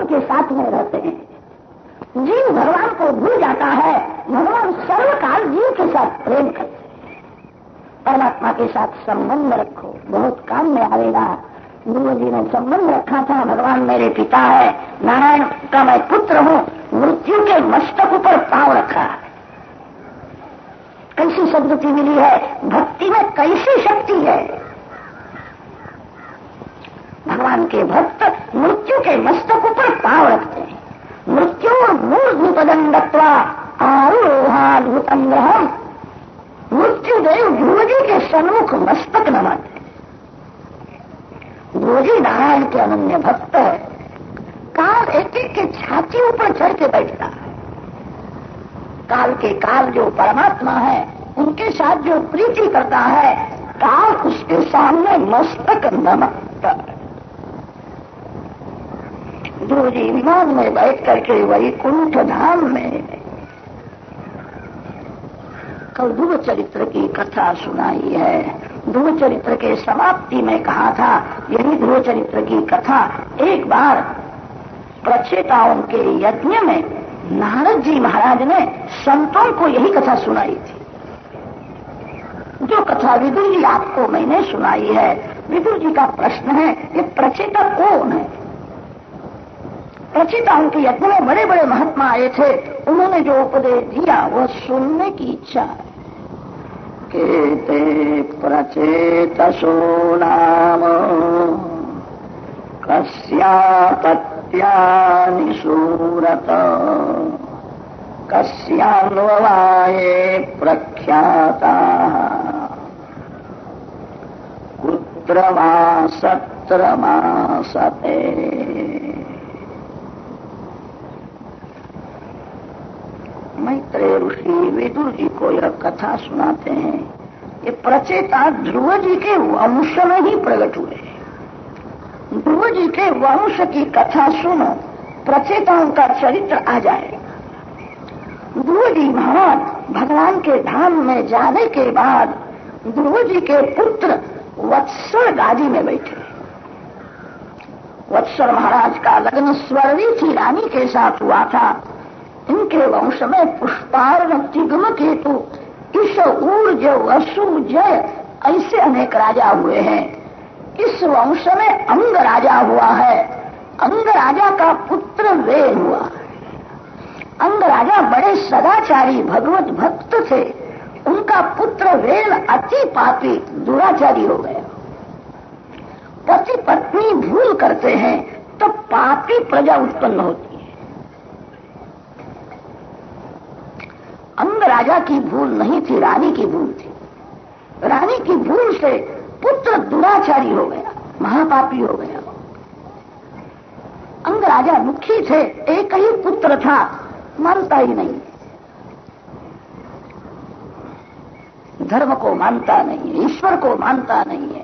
भगवान के साथ में रहते हैं। जीव भगवान को भूल जाता है, भगवान सर्वकाल जीव के साथ प्रेम करते हैं। परमात्मा के साथ संबंध रखो, बहुत काम में आएगा। गुरु जी ने संबंध रखा था, भगवान मेरे पिता है, नारायण का मैं पुत्र हूँ, मृत्यु के मस्तक ऊपर पांव रखा है। कैसी सद्गति मिली है, भक्ति में कैसी शक्ति है। भगवान के भक्त मृत्यु के मस्तक ऊपर पांव रखते हैं। मृत्यु मूर्धन्यपदं दत्वा आरोहाद्भुतं ग्रहम्। मृत्युदेव ध्रुव जी के सन्मुख मस्तक नमाते। ध्रुव जी नारायण के अनन्य भक्त है। काल एक एक के छाती ऊपर चढ़ के बैठता है। काल के काल जो परमात्मा है, उनके साथ जो प्रीति करता है, काल उसके सामने मस्तक नमकता है। ध्रुव जी विमान में बैठ करके वैकुंठ धाम में कल ध्रुव चरित्र की कथा सुनाई है। ध्रुव चरित्र के समाप्ति में कहा था, यही ध्रुव चरित्र की कथा एक बार प्रचेताओं के यज्ञ में नारद जी महाराज ने संतों को यही कथा सुनाई थी। जो कथा विदुर जी आपको मैंने सुनाई है। विदुर जी का प्रश्न है, ये प्रचेता कौन है? प्रचेताओं के यज्ञ में बड़े बड़े महात्मा आए थे, उन्होंने जो उपदेश दिया वह सुनने की इच्छा है। केते प्रचेतसो नाम कस्यापत्यानि सूरत कस्यान्ववाये प्रख्याता कुत्र वा सत्र मासते। मैत्रेय ऋषि विदुर जी को यह कथा सुनाते हैं। ये प्रचेता ध्रुव जी के वंश में ही प्रकट हुए। ध्रुव जी के वंश की कथा सुनो, प्रचेताओं का चरित्र आ जाए। ध्रुव जी महाराज भगवान के धाम में जाने के बाद ध्रुव जी के पुत्र वत्सल गादी में बैठे। वत्सल महाराज का लग्न स्वर्णी की रानी के साथ हुआ था। इनके वंश में पुष्पार्ण, तिग्म केतु, इस ऊर्ज, वसु, जय ऐसे अनेक राजा हुए हैं। इस वंश में अंग राजा हुआ है। अंग राजा का पुत्र वेल हुआ। अंग राजा बड़े सदाचारी भगवत भक्त थे। उनका पुत्र वेल अति पापी दुराचारी हो गया। पति पत्नी भूल करते हैं तो पापी प्रजा उत्पन्न होती है। अंग राजा की भूल नहीं थी, रानी की भूल थी। रानी की भूल से पुत्र दुराचारी हो गया, महापापी हो गया। अंग राजा दुखी थे, एक ही पुत्र था, मानता ही नहीं, धर्म को मानता नहीं है, ईश्वर को मानता नहीं है,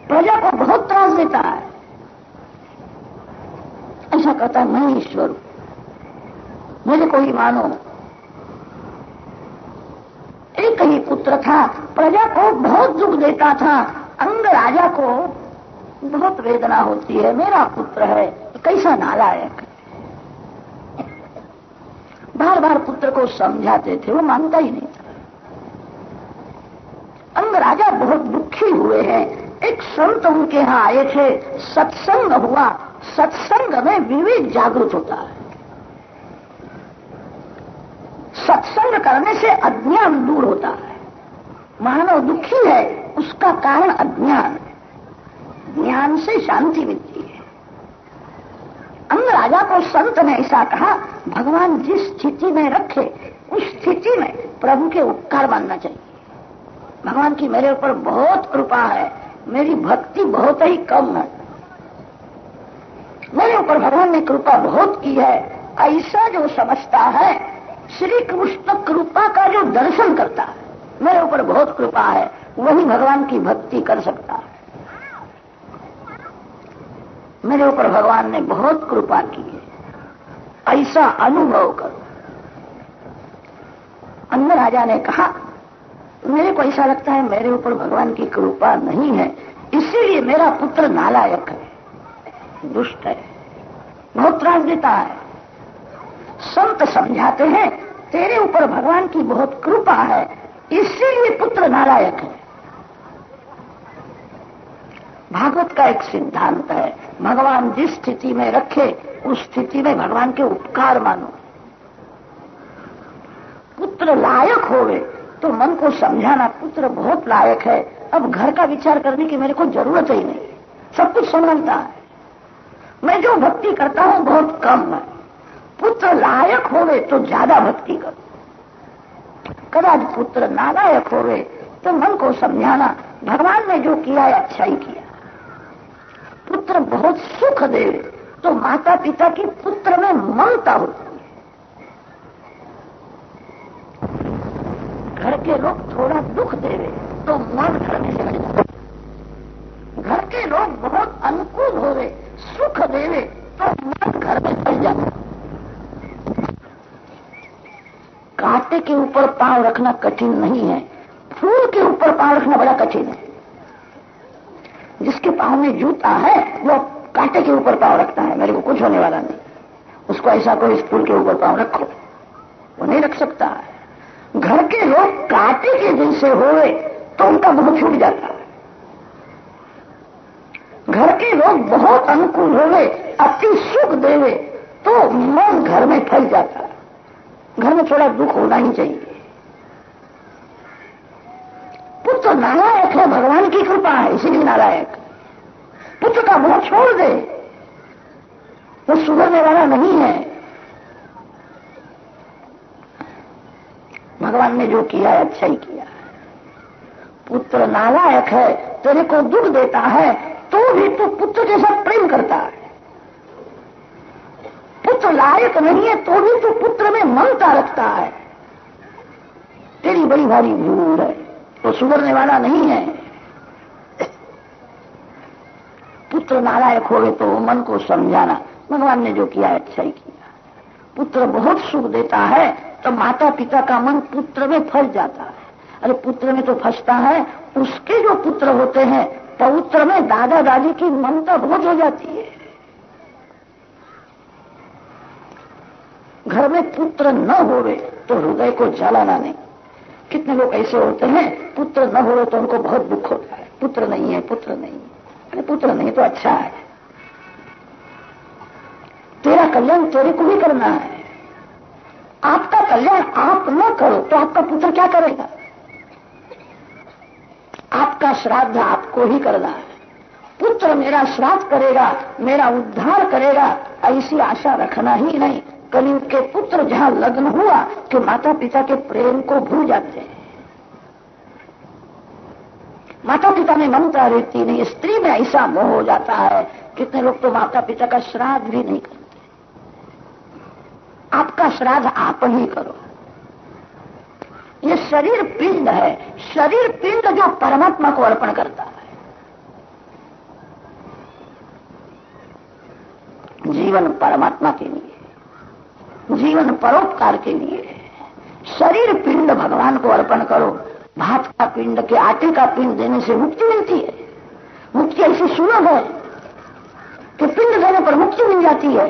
प्रजा को बहुत त्रास देता है। ऐसा कहता है मैं ईश्वर हूं, मुझे कोई मानो। एक ही पुत्र था, प्रजा को बहुत दुख देता था। अंग राजा को बहुत वेदना होती है, मेरा पुत्र है, कैसा नालायक। बार बार पुत्र को समझाते थे, वो मानता ही नहीं था। अंग राजा बहुत दुखी हुए हैं। एक संत उनके यहाँ आए थे, सत्संग हुआ। सत्संग में विवेक जागृत होता है। सत्संग करने से अज्ञान दूर होता है। मानव दुखी है, उसका कारण अज्ञान है। ज्ञान से शांति मिलती है। अंग राजा को संत ने ऐसा कहा, भगवान जिस स्थिति में रखे उस स्थिति में प्रभु के उपकार मानना चाहिए। भगवान की मेरे ऊपर बहुत कृपा है, मेरी भक्ति बहुत ही कम है, मेरे ऊपर भगवान ने कृपा बहुत की है, ऐसा जो समझता है, श्री कृष्ण कृपा का जो दर्शन करता है, मेरे ऊपर बहुत कृपा है, वही भगवान की भक्ति कर सकता है। मेरे ऊपर भगवान ने बहुत कृपा की है, ऐसा अनुभव करो। अंग राजा ने कहा, मेरे को ऐसा लगता है मेरे ऊपर भगवान की कृपा नहीं है, इसीलिए मेरा पुत्र नालायक है, दुष्ट है, बहुत त्रास देता है। संत समझाते हैं तेरे ऊपर भगवान की बहुत कृपा है, इसीलिए पुत्र नालायक है। भागवत का एक सिद्धांत है, भगवान जिस स्थिति में रखे उस स्थिति में भगवान के उपकार मानो। पुत्र लायक होवे तो मन को समझाना पुत्र बहुत लायक है, अब घर का विचार करने की मेरे को जरूरत ही नहीं, सब कुछ समझता है, मैं जो भक्ति करता हूं बहुत कम है। पुत्र लायक होवे तो ज्यादा भक्ति करो। कदाच पुत्र नालायक होवे तो मन को समझाना भगवान ने जो किया है अच्छा ही किया। पुत्र बहुत सुख दे तो माता पिता की पुत्र में ममता होती है। घर के लोग थोड़ा दुख देवे तो मन घर में चढ़ जाता है। घर के लोग बहुत अनुकूल होवे, सुख देवे तो मन घर में चढ़ जाता है। कांटे के ऊपर पांव रखना कठिन नहीं है, फूल के ऊपर पांव रखना बड़ा कठिन है। जिसके पांव में जूता है वो कांटे के ऊपर पांव रखता है, मेरे को कुछ होने वाला नहीं। उसको ऐसा कोई फूल के ऊपर पांव रखो, वो नहीं रख सकता है। घर के लोग कांटे के जैसे होवे तो उनका मुंह छूट जाता है। घर के लोग बहुत अनुकूल होवे, अति सुख देवे तो मन घर में फैल जाता है। घर में थोड़ा दुख होना ही चाहिए। पुत्र नालायक है, भगवान की कृपा है इसीलिए नालायक। पुत्र का मुंह छोड़ दे, वो सुधरने वाला नहीं है। भगवान ने जो किया है अच्छा ही किया है। पुत्र नालायक है, तेरे को दुख देता है तो भी तू पुत्र के साथ प्रेम करता है। पुत्र लायक नहीं है तो भी तू पुत्र में ममता रखता है। तेरी बड़ी भारी भूल है, वो सुधरने वाला नहीं है। पुत्र नालायक होवे तो मन को समझाना भगवान ने जो किया है अच्छा ही किया। पुत्र बहुत सुख देता है तो माता पिता का मन पुत्र में फंस जाता है। अरे पुत्र में तो फंसता है, उसके जो पुत्र होते हैं पौत्र में दादा दादी की ममता बहुत हो जाती है। घर में पुत्र न होवे तो हृदय को जलाना नहीं। कितने लोग ऐसे होते हैं पुत्र न होवे तो उनको बहुत दुख होता है, पुत्र नहीं है, पुत्र नहीं है। अरे पुत्र नहीं तो अच्छा है, तेरा कल्याण तेरे को ही करना है। आपका कल्याण आप न करो तो आपका पुत्र क्या करेगा? आपका श्राद्ध आपको ही करना है। पुत्र मेरा श्राद्ध करेगा, मेरा उद्धार करेगा, ऐसी आशा रखना ही नहीं। कलयुग के पुत्र जहां लग्न हुआ कि माता पिता के प्रेम को भूल जाते हैं। माता पिता में ममता रहती नहीं, स्त्री में ऐसा मोह हो जाता है। कितने लोग तो माता पिता का श्राद्ध भी नहीं करते। आपका श्राद्ध आप ही करो। ये शरीर पिंड है, शरीर पिंड जो परमात्मा को अर्पण करता है। जीवन परमात्मा के लिए, जीवन परोपकार के लिए। शरीर पिंड भगवान को अर्पण करो। भात का पिंड के आटे का पिंड देने से मुक्ति मिलती है। मुक्ति ऐसी सुलभ है कि पिंड देने पर मुक्ति मिल जाती है।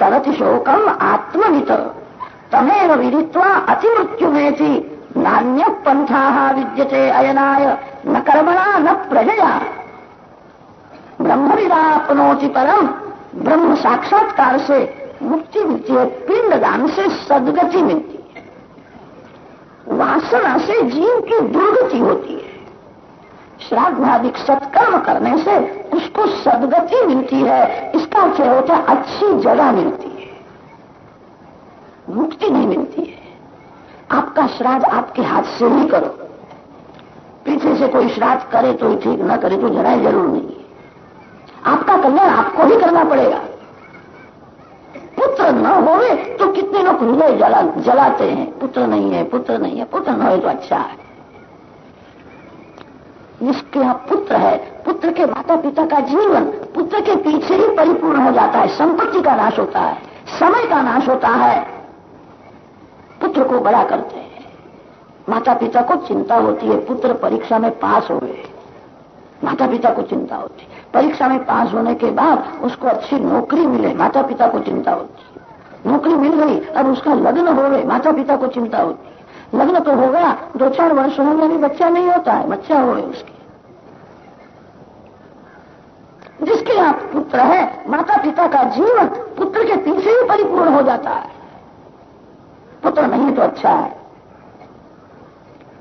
तरति शोकम आत्मवित तमेव विदित्वा अतिमृत्यु में थी नान्य पंथा विद्यते अयनाय न कर्मणा न प्रजया ब्रह्मविदाप्नोति परम। ब्रह्म साक्षात्कार से मुक्ति मिलती है, पिंड दान से सदगति मिलती है, वासना से जीव की दुर्गति होती है। श्राद्ध आदि सत्कर्म करने से उसको सदगति मिलती है। इसका अर्थ होता है अच्छी जगह मिलती है, मुक्ति नहीं मिलती है। आपका श्राद्ध आपके हाथ से ही करो। पीछे से कोई श्राद्ध करे तो ही ठीक, न करे तो जरा जरूर नहीं है। आपका कल्याण आपको ही करना पड़ेगा। पुत्र न होवे तो कितने लोग हृदय जलाते हैं, पुत्र नहीं है, पुत्र नहीं है। पुत्र न हो तो अच्छा है। जिसके यहाँ पुत्र है, पुत्र के माता पिता का जीवन पुत्र के पीछे ही परिपूर्ण हो जाता है। संपत्ति का नाश होता है, समय का नाश होता है। पुत्र को बड़ा करते हैं। माता पिता को चिंता होती है पुत्र परीक्षा में पास हो गए, माता पिता को चिंता होती है। परीक्षा में पास होने के बाद उसको अच्छी नौकरी मिले, माता पिता को चिंता होती है। नौकरी मिल गई, अब उसका लग्न हो गए, माता पिता को चिंता होती है। लग्न तो हो गया, 2-4 वर्ष हो गए, बच्चा नहीं होता है, बच्चा हो गए उसके। जिसके यहाँ पुत्र है, माता पिता का जीवन पुत्र के पीछे ही परिपूर्ण हो जाता है। पुत्र नहीं तो अच्छा है।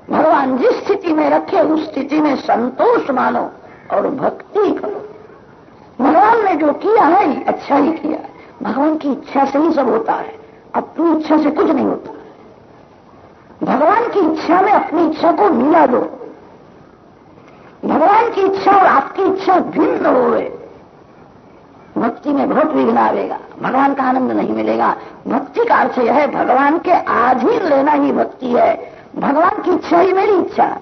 भगवान जिस स्थिति में रखे उस स्थिति में संतोष मानो और भक्ति करो। भगवान ने जो किया है अच्छा ही किया है। भगवान की इच्छा से ही सब होता है, अपनी इच्छा से कुछ नहीं होता। भगवान की इच्छा में अपनी इच्छा को मिला दो। भगवान की इच्छा और आपकी इच्छा भिन्न हो गए, भक्ति में बहुत विघ्न आएगा, भगवान का आनंद नहीं मिलेगा। भक्ति का अर्थ यह है भगवान के अधीन लेना ही भक्ति है। भगवान की इच्छा ही मेरी इच्छा है।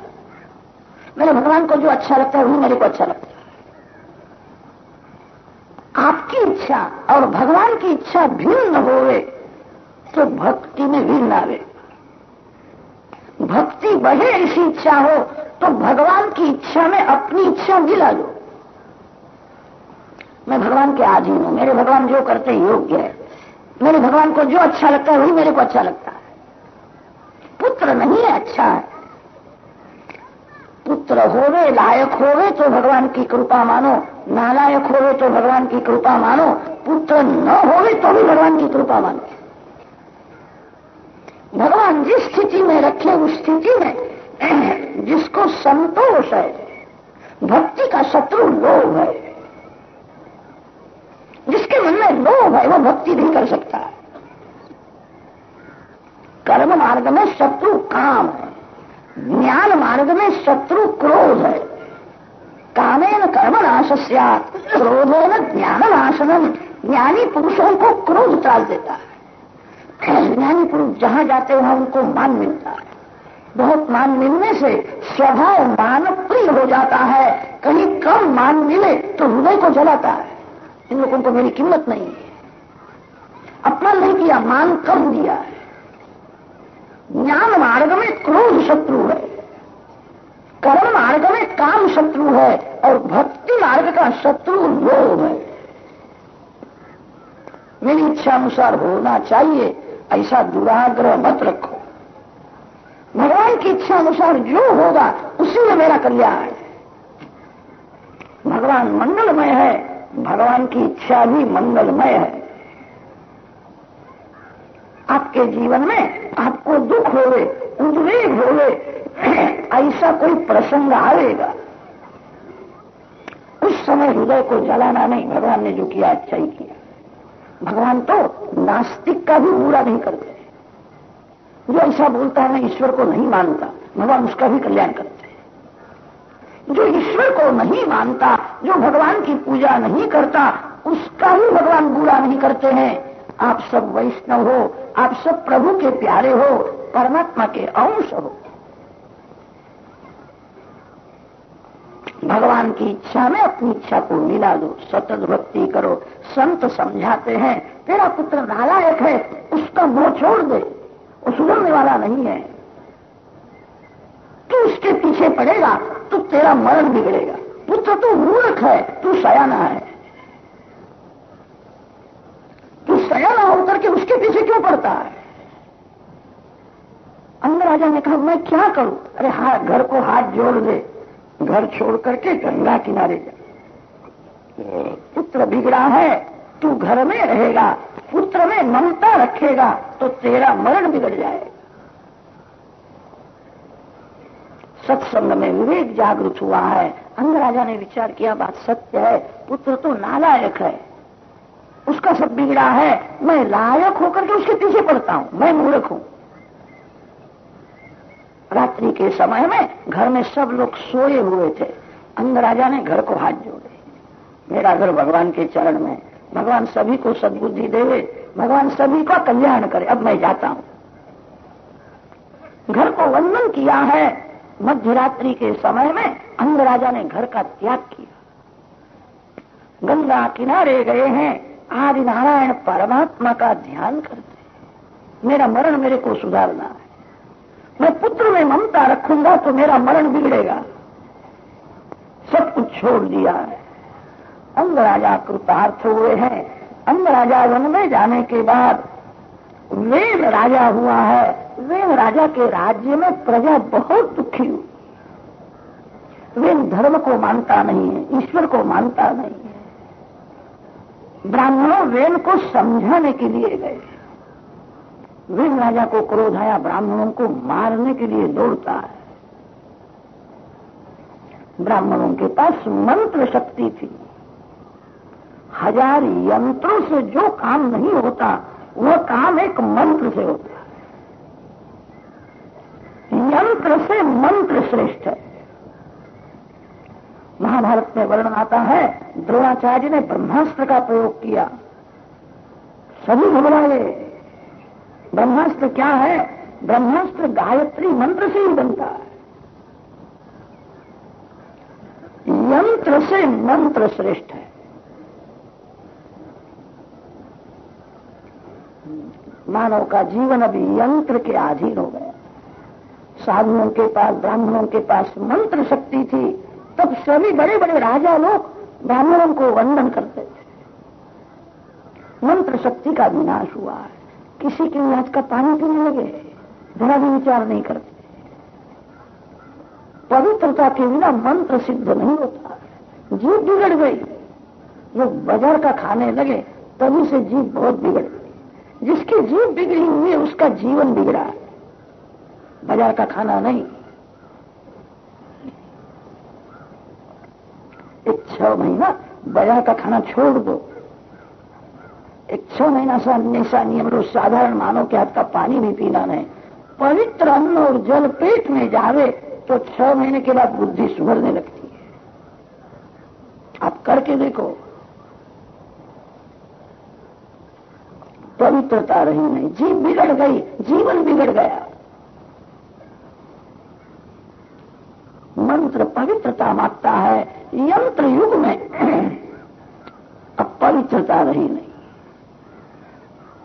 मेरे भगवान को जो अच्छा लगता है वही मेरे को अच्छा लगता है। आपकी इच्छा और भगवान की इच्छा भिन्न होवे तो भक्ति में विघ्न आवे। भक्ति बढ़े ऐसी इच्छा हो तो भगवान की इच्छा में अपनी इच्छा मिला दो। मैं भगवान के अधीन हूं, मेरे भगवान जो करते योग्य है, मेरे भगवान को जो अच्छा लगता है वही मेरे को अच्छा लगता है। पुत्र नहीं है अच्छा है, पुत्र होवे लायक होवे तो भगवान की कृपा मानो, नालायक होवे तो भगवान की कृपा मानो, पुत्र न होवे तो भी भगवान की कृपा मानो। भगवान जिस स्थिति में रखे उस स्थिति में जिसको संतोष है, भक्ति का शत्रु लोभ है। जिसके मन में लोभ है वो भक्ति नहीं कर सकता है। कर्म मार्ग में शत्रु काम है, ज्ञान मार्ग में शत्रु क्रोध है। कामेन कर्म नाश स्यात्, क्रोधेन ज्ञान नाशनम। ज्ञानी पुरुषों को क्रोध त्रास देता है। ज्ञानी पुरुष जहां जाते वहां उनको मान मिलता है। बहुत मान मिलने से स्वभाव मान प्रिय हो जाता है। कहीं कम मान मिले तो हृदय को जलाता है। इन लोगों को मेरी कीमत नहीं है, अपमान नहीं किया, मान कम दिया है। ज्ञान मार्ग में क्रोध शत्रु है, कर्म मार्ग में काम शत्रु है और भक्ति मार्ग का शत्रु लोभ है। मेरी इच्छा अनुसार होना चाहिए ऐसा दुराग्रह मत रखो। भगवान की इच्छा अनुसार जो होगा उसी में मेरा कल्याण है। भगवान मंगलमय है, भगवान की इच्छा भी मंगलमय है। आपके जीवन में आपको दुख होवे, उद्वेग होवे, ऐसा कोई प्रसंग आएगा, उस समय हृदय को जलाना नहीं। भगवान ने जो किया अच्छा ही किया। भगवान तो नास्तिक का भी बुरा नहीं करते। जो ऐसा बोलता है मैं ईश्वर को नहीं मानता, भगवान उसका भी कल्याण करते हैं। जो ईश्वर को नहीं मानता, जो भगवान की पूजा नहीं करता, उसका भी भगवान बुरा नहीं करते हैं। आप सब वैष्णव हो, आप सब प्रभु के प्यारे हो, परमात्मा के अंश हो। भगवान की इच्छा में अपनी इच्छा को मिला दो, सतत भक्ति करो। संत समझाते हैं तेरा पुत्र नालायक है, उसका मोह छोड़ दे, वो सुधरने वाला नहीं है। तू उसके पीछे पड़ेगा तो तेरा मरण बिगड़ेगा। पुत्र तू मूर्ख है, तू सयाना है। तू सयाना होकर के उसके पीछे क्यों पड़ता है? अंगराजा ने कहा मैं क्या करूं? अरे हाँ, घर को हाथ जोड़ दे, घर छोड़ करके गंगा किनारे जा। पुत्र बिगड़ा है, तू घर में रहेगा, पुत्र में ममता रखेगा तो तेरा मरण बिगड़ जाएगा। सत्संग में विवेक जागृत हुआ है। अंगराजा ने विचार किया बात सत्य है, पुत्र तो नालायक है, उसका सब बिगड़ा है, मैं लायक होकर के उसके पीछे पड़ता हूं, मैं मूर्ख हूं। रात्रि के समय में घर में सब लोग सोए हुए थे। अंगराजा ने घर को हाथ जोड़े, मेरा घर भगवान के चरण में, भगवान सभी को सद्बुद्धि देवे, भगवान सभी का कल्याण करे, अब मैं जाता हूं। घर को वंदन किया है। मध्य रात्रि के समय में अंगराजा ने घर का त्याग किया, गंगा किनारे गए हैं, आदि नारायण परमात्मा का ध्यान करते। मेरा मरण मेरे को सुधारना है, मैं पुत्र में ममता रखूंगा तो मेरा मरण बिगड़ेगा। सब कुछ छोड़ दिया है, अंग राजा कृतार्थ हुए हैं। अंग राजा वन में जाने के बाद वेन राजा हुआ है। वेन राजा के राज्य में प्रजा बहुत दुखी हुई। वेन धर्म को मानता नहीं है, ईश्वर को मानता नहीं है। ब्राह्मणों वेन को समझाने के लिए गए। वेन राजा को क्रोध आया, ब्राह्मणों को मारने के लिए दौड़ता है। ब्राह्मणों के पास मंत्र शक्ति थी। 1000 यंत्रों से जो काम नहीं होता वह काम एक मंत्र से होता है। यंत्र से मंत्र श्रेष्ठ है। महाभारत में वर्णन आता है, द्रोणाचार्य ने ब्रह्मास्त्र का प्रयोग किया, सभी घबराए। ब्रह्मास्त्र क्या है? ब्रह्मास्त्र गायत्री मंत्र से ही बनता है। यंत्र से मंत्र श्रेष्ठ है। मानव का जीवन अभी यंत्र के अधीन हो गया। साधुओं के पास, ब्राह्मणों के पास मंत्र शक्ति थी, तब सभी बड़े बड़े राजा लोग ब्राह्मणों को वंदन करते थे। मंत्र शक्ति का विनाश हुआ है। किसी के आज का पानी पीने लगे, जरा भी विचार नहीं करते। पवित्रता के बिना मंत्र सिद्ध नहीं होता। जीव बिगड़ गई। लोग बाजार का खाने लगे, तभी से जीव बहुत बिगड़ गई। जिसकी जीव बिगड़ी हुई है उसका जीवन बिगड़ा है, बाजार का खाना नहीं। एक 6 महीना बाजार का खाना छोड़ दो। एक 6 महीना ऐसा नियम रोज साधारण मानव के हाथ का पानी भी पीना नहीं। पवित्र अन्न और जल पेट में जावे तो 6 महीने के बाद बुद्धि सुधरने लगती है। आप करके देखो। पवित्रता रही नहीं, जीव बिगड़ गई, जीवन बिगड़ गया। मंत्र पवित्रता मांगता है। यंत्र युग में अब पवित्रता रही नहीं।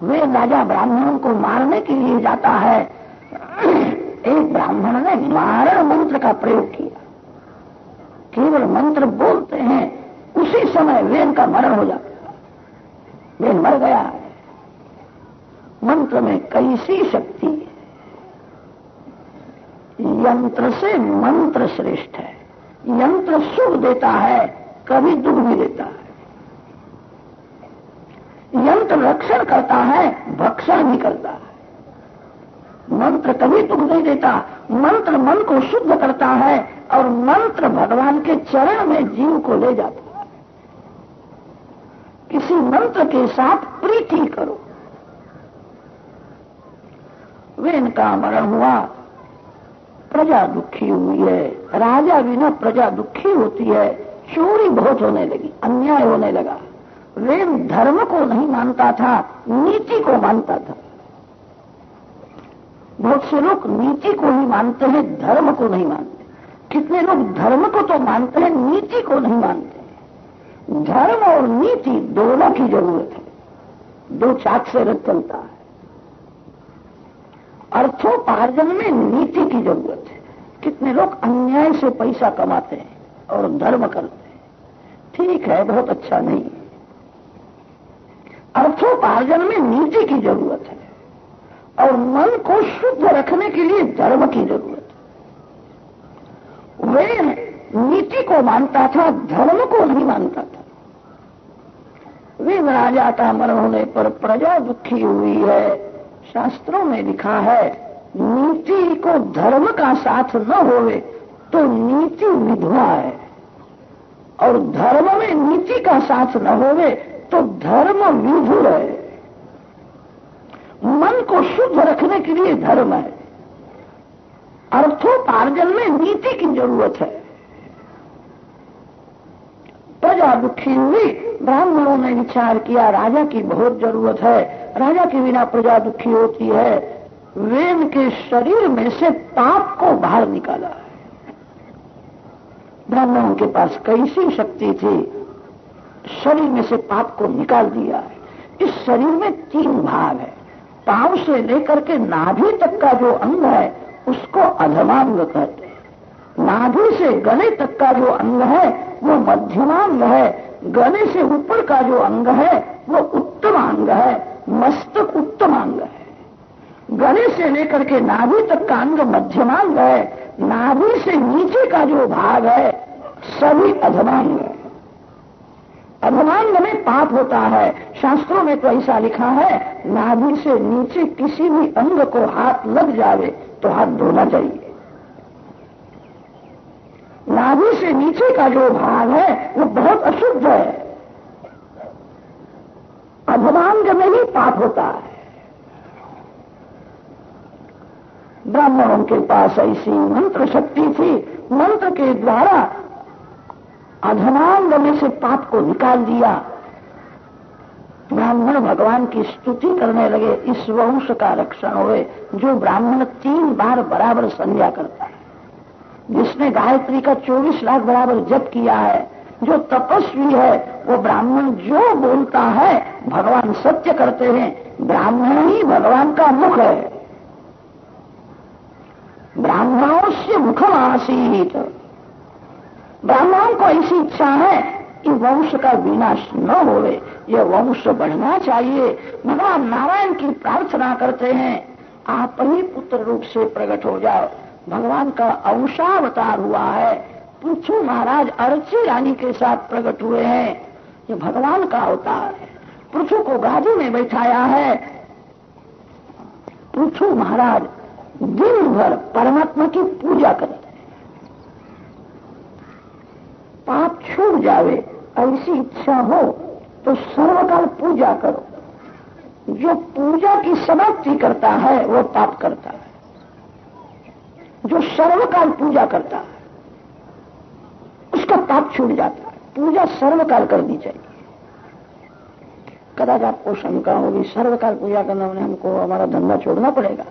वे राजा ब्राह्मणों को मारने के लिए जाता है। एक ब्राह्मण ने मारण मंत्र का प्रयोग किया। केवल मंत्र बोलते हैं, उसी समय वेन का मरण हो जाता है। वेन मर गया है। मंत्र में कैसी शक्ति है। यंत्र से मंत्र श्रेष्ठ है। यंत्र सुख देता है, कभी दुख भी देता है। यंत्र रक्षण करता है, भक्षण भी करता है। मंत्र कभी दुख नहीं देता। मंत्र मन को शुद्ध करता है और मंत्र भगवान के चरण में जीव को ले जाता है। किसी मंत्र के साथ प्रीति करो। वेन का मरण हुआ, प्रजा दुखी हुई है। राजा बिना प्रजा दुखी होती है। चोरी बहुत होने लगी, अन्याय होने लगा। वेन धर्म को नहीं मानता था, नीति को मानता था। बहुत से लोग नीति को ही मानते हैं, धर्म को नहीं मानते। कितने लोग धर्म को तो मानते हैं, नीति को नहीं मानते। धर्म और नीति दोनों की जरूरत है। दो चाक से रथ चलता है। अर्थोपार्जन में नीति की जरूरत है। कितने लोग अन्याय से पैसा कमाते हैं और धर्म करते हैं। ठीक है, बहुत अच्छा नहीं है। अर्थोपार्जन में नीति की जरूरत है और मन को शुद्ध रखने के लिए धर्म की जरूरत है। वे नीति को मानता था, धर्म को नहीं मानता था। वे राजा का मरण होने पर प्रजा दुखी हुई है। शास्त्रों में लिखा है, नीति को धर्म का साथ न होवे तो नीति विधवा है, और धर्म में नीति का साथ न होवे तो धर्म विधुर है। मन को शुद्ध रखने के लिए धर्म है। अर्थोपार्जन में नीति की जरूरत है। प्रजा दुखी हुई। ब्राह्मणों ने विचार किया, राजा की बहुत जरूरत है। राजा के बिना प्रजा दुखी होती है। वेद के शरीर में से पाप को बाहर निकाला है। ब्राह्मणों के पास कैसी शक्ति थी, शरीर में से पाप को निकाल दिया है। इस शरीर में 3 भाग है। पांव से लेकर के नाभि तक का जो अंग है उसको अधमांग कहते हैं। नाभि से गले तक का जो अंग है वो मध्यमांग है। गले से ऊपर का जो अंग है वो उत्तम अंग है, मस्तक उत्तम अंग है। गले से लेकर के नाभि तक का अंग मध्यमांग है, नाभि से नीचे का जो भाग है सभी अधमांग है। अधमांग में पाप होता है। शास्त्रों में तो ऐसा लिखा है, नाभि से नीचे किसी भी अंग को हाथ लग जावे तो हाथ धोना चाहिए। नाभि से नीचे का जो भाग है वो बहुत अशुद्ध है। अधमांग में ही पाप होता है। ब्राह्मणों के पास ऐसी मंत्र शक्ति थी, मंत्र के द्वारा अधमांग में से पाप को निकाल दिया। ब्राह्मण भगवान की स्तुति करने लगे, इस वंश का रक्षण होए। जो ब्राह्मण 3 बार बराबर संध्या करता है, जिसने गायत्री का 24 लाख बराबर जप किया है, जो तपस्वी है, वो ब्राह्मण जो बोलता है भगवान सत्य करते हैं। ब्राह्मण ही भगवान का मुख है। ब्राह्मणों से मुखम आसीत। ब्राह्मणों को ऐसी इच्छा है कि वंश का विनाश न होवे, यह वंश बढ़ना चाहिए। भगवान नारायण की प्रार्थना करते हैं, आप ही पुत्र रूप से प्रकट हो जाओ। भगवान का अंशावतार हुआ है। पृथु महाराज अर्ची रानी के साथ प्रकट हुए हैं। ये भगवान का अवतार है। पृथु को गादी में बैठाया है। पृथु महाराज दिन भर परमात्मा की पूजा करते हैं। पाप छूट जावे ऐसी इच्छा हो तो सर्वकाल पूजा करो। जो पूजा की समाप्ति करता है वो पाप करता है। जो सर्वकाल पूजा करता है उसका पाप छूट जाता है। पूजा सर्वकाल करनी चाहिए। कदाच आपको शंका होगी, सर्वकाल पूजा करना उन्हें हमको हमारा धंधा छोड़ना पड़ेगा।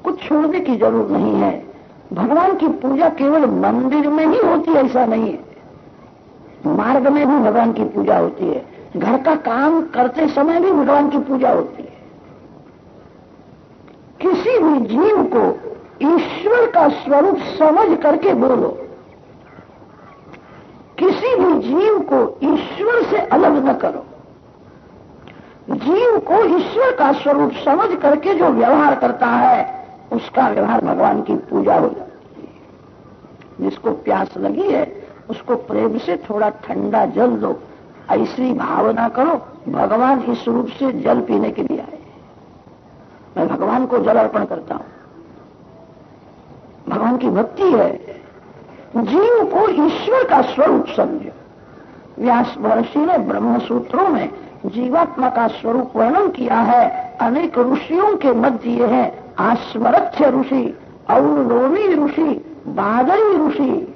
कुछ छोड़ने की जरूरत नहीं है। भगवान की पूजा केवल मंदिर में ही होती है ऐसा नहीं है। मार्ग में भी भगवान की पूजा होती है। घर का काम करते समय भी भगवान की पूजा होती है। किसी भी जीव को ईश्वर का स्वरूप समझ करके बोलो। किसी भी जीव को ईश्वर से अलग न करो। जीव को ईश्वर का स्वरूप समझ करके जो व्यवहार करता है उसका व्यवहार भगवान की पूजा हो जाती है। जिसको प्यास लगी है उसको प्रेम से थोड़ा ठंडा जल दो। ऐसी भावना करो भगवान इस रूप से जल पीने के लिए आए। मैं भगवान को जल अर्पण करता हूं। भगवान की भक्ति है। जीव को ईश्वर का स्वरूप समझो। व्यास महर्षि ने ब्रह्म सूत्रों में जीवात्मा का स्वरूप वर्णन किया है। अनेक ऋषियों के मध्य ये है आस्मरथ्य ऋषि, औलोमी ऋषि, बादरी ऋषि।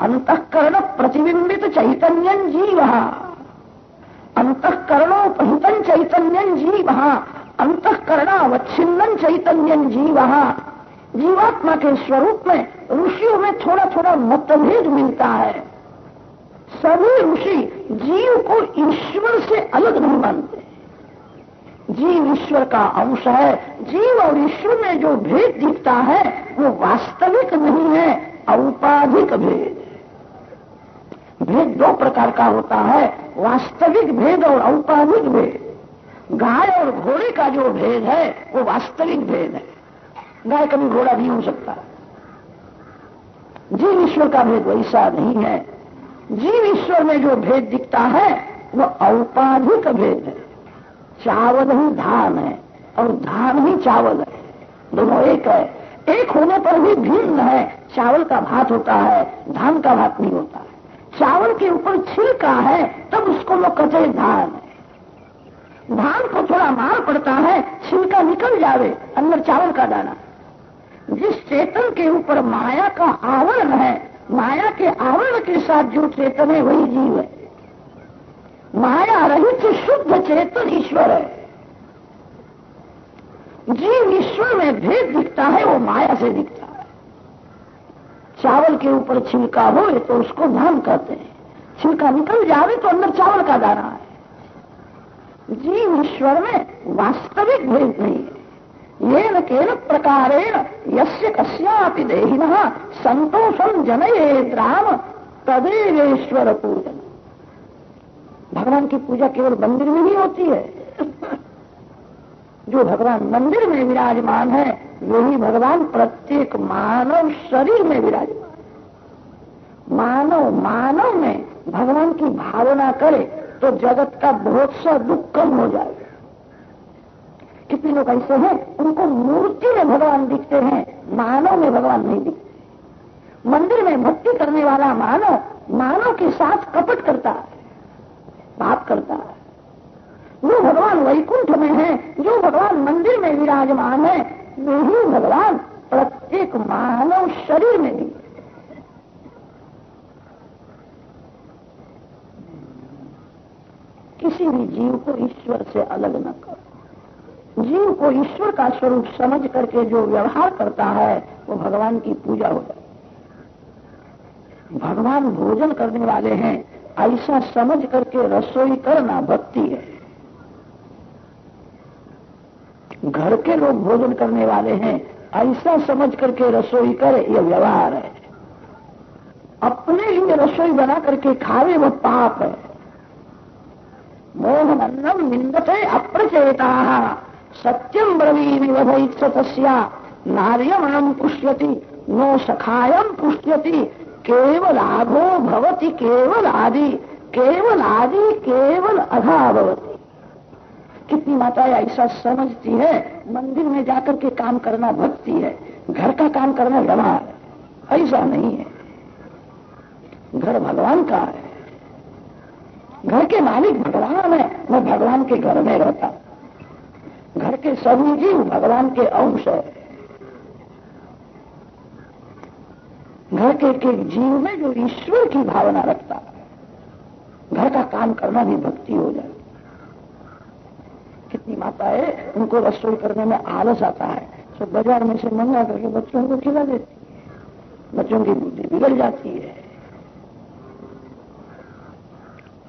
अंतःकरण प्रतिबिंबित चैतन्यं जीव, अंतःकरणोपहितं चैतन्यं जीव, अंतःकरणावच्छिन्नं चैतन्यं जीव। जीवात्मा के स्वरूप में ऋषियों में थोड़ा थोड़ा मतभेद मिलता है। सभी ऋषि जीव को ईश्वर से अलग नहीं मानते। जीव ईश्वर का अंश है। जीव और ईश्वर में जो भेद दिखता है वो वास्तविक नहीं है, औपाधिक भेद। भेद 2 प्रकार का होता है, वास्तविक भेद और औपाधिक भेद। गाय और घोड़े का जो भेद है वो वास्तविक भेद है। गाय कभी घोड़ा नहीं हो सकता। जीव ईश्वर का भेद वैसा नहीं है। जीव ईश्वर में जो भेद दिखता है वो औपाधिक भेद है। चावल ही धान है और धान ही चावल है, दोनों एक है। एक होने पर भी भिन्न है। चावल का भात होता है, धान का भात नहीं होता है। चावल के ऊपर छिलका है तब उसको लोग कहते हैं धान है। धान को थोड़ा मार पड़ता है, छिलका निकल जावे, अंदर चावल का दाना। जिस चेतन के ऊपर माया का आवरण है, माया के आवरण के साथ जो चेतन है वही जीव है। माया रहित शुद्ध चेतन ईश्वर है। जीव ईश्वर में भेद दिखता है वो माया से दिखता है। चावल के ऊपर छिलका हो तो उसको धान कहते हैं, छिलका निकल जावे तो अंदर चावल का दाना है। जीव ईश्वर में वास्तविक भेद नहीं है। येन केन प्रकारेण यस्य कस्यापि देहिनः संतोषं जनयेत् राम तदेवेश्वर पूजन। भगवान की पूजा केवल मंदिर में ही होती है। जो भगवान मंदिर में विराजमान है वही भगवान प्रत्येक मानव शरीर में विराजमान। मानव में भगवान की भावना करे तो जगत का बहुत सा दुख कम हो जाए। कितने लोग ऐसे हैं उनको मूर्ति में भगवान दिखते हैं, मानव में भगवान नहीं दिखते। मंदिर में भक्ति करने वाला मानव के साथ कपट करता है, पाप करता है। जो भगवान वैकुंठ में है, जो भगवान मंदिर में विराजमान है, वही भगवान प्रत्येक मानव शरीर में भी। किसी भी जीव को ईश्वर से अलग न करो। जीव को ईश्वर का स्वरूप समझ करके जो व्यवहार करता है वो भगवान की पूजा हो जाए। भगवान भोजन करने वाले हैं ऐसा समझ करके रसोई करना भक्ति है। घर के लोग भोजन करने वाले हैं ऐसा समझ करके रसोई करे, यह व्यवहार है। अपने लिए रसोई बना करके खावे वो पाप है। मोहमन्नम निंदते अप्रचेता सत्यम ब्रवीमि वधैत्सतस्या नार्यमणम पुष्यति नो सखायम पुष्यति केवलाघो भवति केवल आदि केवल अधा भवति। कितनी माताएं ऐसा समझती है मंदिर में जाकर के काम करना भक्ति है, घर का काम करना व्यवहार है। ऐसा नहीं है। घर भगवान का है, घर के मालिक भगवान है। मैं भगवान के घर में रहता, घर के सभी जीव भगवान के अंश है। घर के एक जीव में जो ईश्वर की भावना रखता है, घर का काम करना भी भक्ति हो जाए। कितनी माताएं उनको रसोई करने में आलस आता है, तो बाजार में से मंगा करके बच्चों को खिला देती है, बच्चों की बुद्धि बिगड़ जाती है।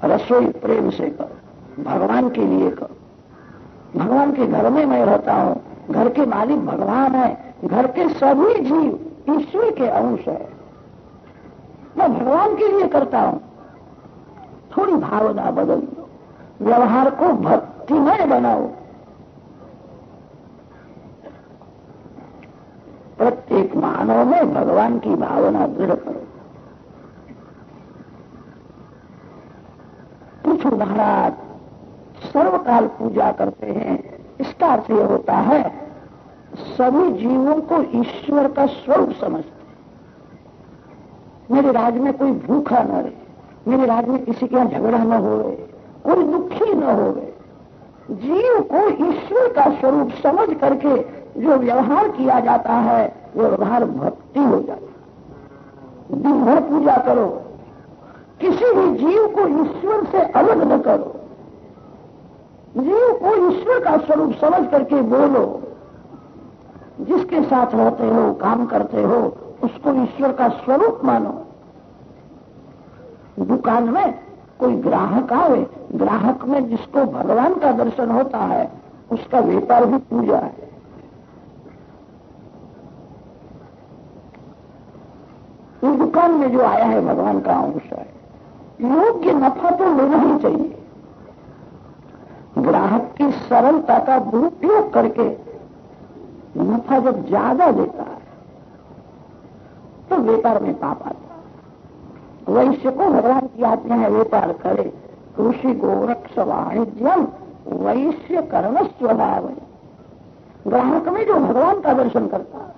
रसोई प्रेम से करो, भगवान के लिए करो। भगवान के घर में मैं रहता हूं, घर के मालिक भगवान है, घर के सभी जीव ईश्वर के अंश है। मैं भगवान के लिए करता हूं। थोड़ी भावना बदल दो, व्यवहार को भक्तिमय बनाओ। प्रत्येक मानव में भगवान की भावना दृढ़ करो। पूछो महाराज सर्वकाल पूजा करते हैं, इसका अर्थ यह होता है सभी जीवों को ईश्वर का स्वरूप समझते। मेरे राज्य में कोई भूखा न रहे, मेरे राज्य में किसी के यहां झगड़ा न हो, कोई दुखी न हो। जीव को ईश्वर का स्वरूप समझ करके जो व्यवहार किया जाता है वो व्यवहार भक्ति हो जाता है। दिन भर पूजा करो, किसी भी जीव को ईश्वर से अलग न करो। जीव को ईश्वर का स्वरूप समझ करके बोलो। जिसके साथ रहते हो, काम करते हो, उसको ईश्वर का स्वरूप मानो। दुकान में कोई ग्राहक आवे, ग्राहक में जिसको भगवान का दर्शन होता है उसका व्यापार भी पूजा है। इस दुकान में जो आया है भगवान का अंश है। योग्य नफा तो लेना ही चाहिए। ग्राहक की सरलता का दुरुपयोग करके नफा जब ज्यादा देता है तो व्यापार में पाप आता है। वैश्य को भगवान की आज्ञा है व्यापार करे। कृषि गोरक्ष वाणिज्यम वैश्य कर्म स्वभाव। ग्राहक में जो भगवान का दर्शन करता है,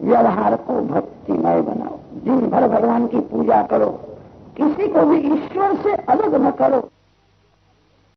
व्यवहार को भक्तिमय बनाओ। दिन भर भगवान की पूजा करो, किसी को भी ईश्वर से अलग न करो।